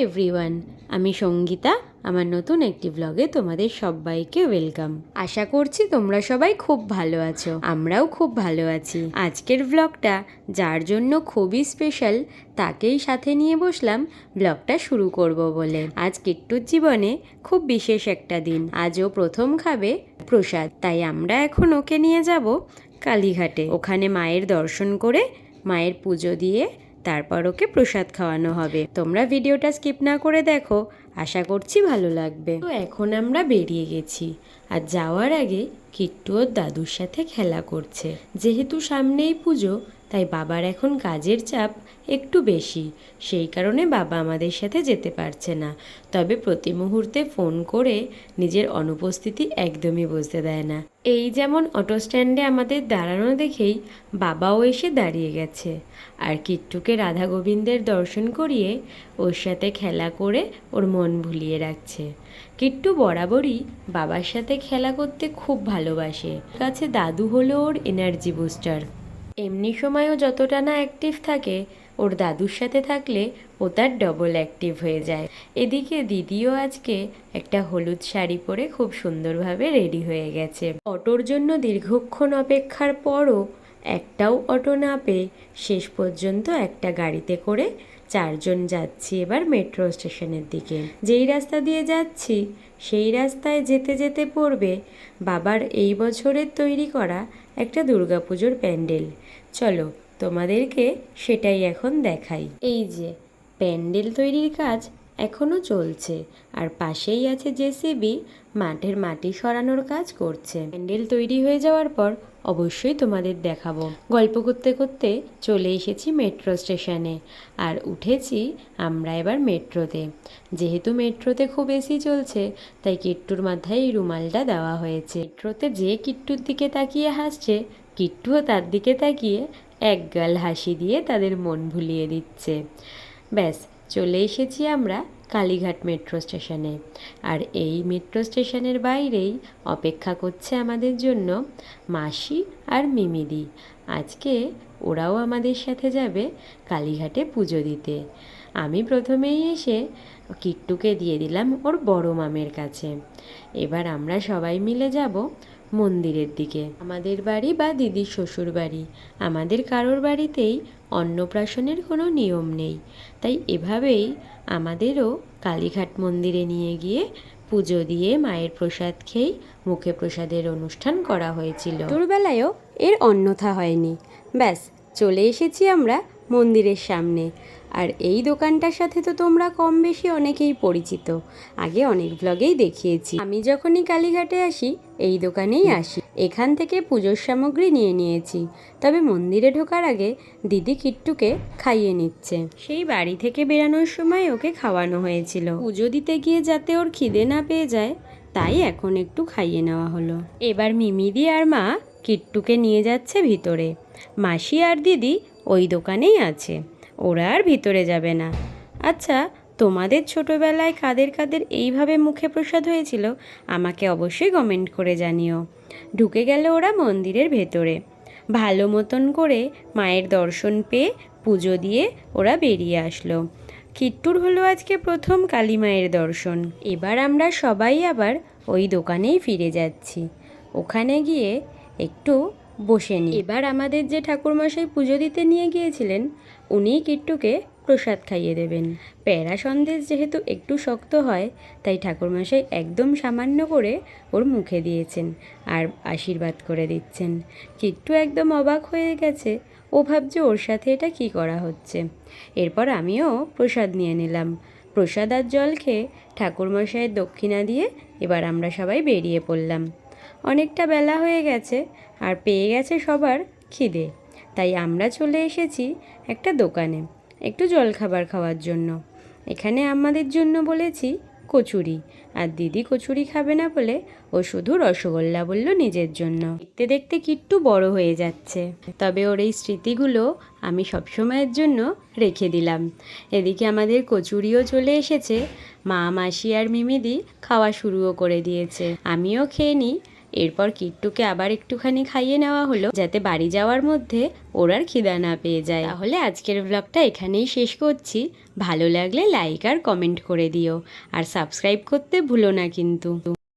Everyone, আমি সঙ্গীতা। আমার নতুন একটি ব্লগে তোমাদের সবাইকে ওয়েলকাম। আশা করছি তোমরা সবাই খুব ভালো আছো, আমরাও খুব ভালো আছি। আজকের ব্লগটা যার জন্য খুবই স্পেশাল, তাকেই সাথে নিয়ে বসলাম ব্লগটা শুরু করব বলে। আজ কিট্টুর জীবনে খুব বিশেষ একটা দিন। আজও প্রথম খাবে প্রসাদ, তাই আমরা এখন ওকে নিয়ে যাব কালীঘাটে। ওখানে মায়ের দর্শন করে মায়ের পুজো দিয়ে তারপর ওকে প্রসাদ খাওয়ানো হবে। তোমরা ভিডিওটা স্কিপ না করে দেখো, আশা করছি ভালো লাগবে। তো এখন আমরা বেরিয়ে গেছি, আর যাওয়ার আগে কিট্টু ওর দাদুর সাথে খেলা করছে। যেহেতু সামনেই পুজো, তাই বাবার এখন কাজের চাপ একটু বেশি, সেই কারণে বাবা আমাদের সাথে যেতে পারছে না। তবে প্রতি মুহূর্তে ফোন করে নিজের অনুপস্থিতি একদমই বুঝতে দেয় না। এই যেমন অটো স্ট্যান্ডে আমাদের দাঁড়ানো দেখেই বাবাও এসে দাঁড়িয়ে গেছে, আর কিট্টুকে রাধা গোবিন্দের দর্শন করিয়ে ওর সাথে খেলা করে ওর মন ভুলিয়ে রাখছে। কিট্টু বরাবরই বাবার সাথে খেলা করতে খুব ভালোবাসে। কাছে দাদু হলো ওর এনার্জি বুস্টার। এমনি সময়ও যতটা না অ্যাক্টিভ থাকে, ওর দাদুর সাথে থাকলে ও তার ডবল অ্যাক্টিভ হয়ে যায়। এদিকে দিদিও আজকে একটা হলুদ শাড়ি পরে খুব সুন্দরভাবে রেডি হয়ে গেছে। অটোর জন্য দীর্ঘক্ষণ অপেক্ষার পরও একটাও অটো না পেয়ে শেষ পর্যন্ত একটা গাড়িতে করে চারজন যাচ্ছি এবার মেট্রো স্টেশনের দিকে। যেই রাস্তা দিয়ে যাচ্ছি সেই রাস্তায় যেতে যেতে পড়বে বাবার এই বছরের তৈরি করা একটা দুর্গাপুজোর প্যান্ডেল। চলো তোমাদেরকে সেটাই এখন দেখাই। এই যে প্যান্ডেল তৈরির কাজ এখনও চলছে, আর পাশেই আছে জেসিবি মাঠের মাটি সরানোর কাজ করছে। প্যান্ডেল তৈরি হয়ে যাওয়ার পর অবশ্যই তোমাদের দেখাবো। গল্প করতে করতে চলে এসেছি মেট্রো স্টেশনে, আর উঠেছি আমরা এবার মেট্রোতে। যেহেতু মেট্রোতে খুব এসি চলছে, তাই কিট্টুর মাথায় এই রুমালটা দেওয়া হয়েছে। মেট্রোতে যে কিট্টুর দিকে তাকিয়ে হাসছে, কিট্টুও তার দিকে তাকিয়ে একগাল হাসি দিয়ে তাদের মন ভুলিয়ে দিচ্ছে। ব্যাস চলে এসেছি আমরা কালীঘাট মেট্রো স্টেশনে। আর এই মেট্রো স্টেশনের বাইরেই অপেক্ষা করছে আমাদের জন্য মাসি আর মিমিদি। আজকে ওরাও আমাদের সাথে যাবে কালীঘাটে পুজো দিতে। আমি প্রথমেই এসে কিট্টুকে দিয়ে দিলাম ওর বড় মামের কাছে। এবার আমরা সবাই মিলে যাব মন্দিরের দিকে। আমাদের বাড়ি বা দিদির শ্বশুর বাড়ি, আমাদের কারোর বাড়িতেই অন্নপ্রাশনের কোনো নিয়ম নেই, তাই এভাবেই আমাদেরও কালীঘাট মন্দিরে নিয়ে গিয়ে পুজো দিয়ে মায়ের প্রসাদ খেয়েই মুখে প্রসাদের অনুষ্ঠান করা হয়েছিল। ছোটবেলায়ও এর অন্যথা হয়নি। ব্যাস চলে এসেছি আমরা মন্দিরের সামনে। আর এই দোকানটার সাথে তো তোমরা কম বেশি অনেকেই পরিচিত, আগে অনেক ব্লগেই দেখিয়েছি। আমি যখনই কালীঘাটে আসি এই দোকানেই আসি। এখান থেকে পুজোর সামগ্রী নিয়ে নিয়েছি, তবে মন্দিরে ঢোকার আগে দিদি কিট্টুকে খাইয়ে নিচ্ছে। সেই বাড়ি থেকে বেরানোর সময় ওকে খাওয়ানো হয়েছিল। পুজো দিতে গিয়ে যাতে ওর খিদে না পেয়ে যায়, তাই এখন একটু খাইয়ে নেওয়া হলো। এবার মিমিদি আর মা কিট্টুকে নিয়ে যাচ্ছে ভিতরে। মাসি আর দিদি ওই দোকানেই আছে, ওরা আর ভিতরে যাবে না। আচ্ছা, তোমাদের ছোটোবেলায় কাদের কাদের এইভাবে মুখে প্রসাদ হয়েছিল আমাকে অবশ্যই কমেন্ট করে জানিও। ঢুকে গেল ওরা মন্দিরের ভেতরে। ভালো মতন করে মায়ের দর্শন পেয়ে পুজো দিয়ে ওরা বেরিয়ে আসলো। কিট্টুর হলো আজকে প্রথম কালী মায়ের দর্শন। এবার আমরা সবাই আবার ওই দোকানেই ফিরে যাচ্ছি। ওখানে গিয়ে একটু বসে নিই। এবার আমাদের যে ঠাকুরমশাই পুজো দিতে নিয়ে গিয়েছিলেন, উনিই কিট্টুকে প্রসাদ খাইয়ে দেবেন। প্যারা সন্দেশ যেহেতু একটু শক্ত হয়, তাই ঠাকুরমশাই একদম সামান্য করে ওর মুখে দিয়েছেন আর আশীর্বাদ করে দিচ্ছেন। কিট্টু একদম অবাক হয়ে গেছে, ও ভাবছে ওর সাথে এটা কি করা হচ্ছে। এরপর আমিও প্রসাদ নিয়ে নিলাম। প্রসাদ আর জল খেয়ে ঠাকুরমশাইয়ের দক্ষিণা দিয়ে এবার আমরা সবাই বেরিয়ে পড়লাম। অনেকটা বেলা হয়ে গেছে আর পেয়ে গেছে সবার খিদে, তাই আমরা চলে এসেছি একটা দোকানে একটু জলখাবার খাওয়ার জন্য। এখানে আমাদের জন্য বলেছি কচুরি, আর দিদি কচুরি খাবে না বলে ও শুধু রসগোল্লা বলল নিজের জন্য। দেখতে দেখতে কিট্টু বড় হয়ে যাচ্ছে, তবে ওর এই স্মৃতিগুলো আমি সবসময়ের জন্য রেখে দিলাম। এদিকে আমাদের কচুরিও চলে এসেছে। মা, মাসি আর মিমিদি খাওয়া শুরুও করে দিয়েছে। আমিও খেয়ে নিই এরপর কিট্টুকে আবার একটুখানি খাইয়ে নেওয়া হলো, যাতে বাড়ি যাওয়ার মধ্যে ওর আর খিদা না পেয়ে যায়। তাহলে আজকের ব্লগটা এখানেই শেষ করছি। ভালো লাগলে লাইক আর কমেন্ট করে দিও, আর সাবস্ক্রাইব করতে ভুলো না কিন্তু।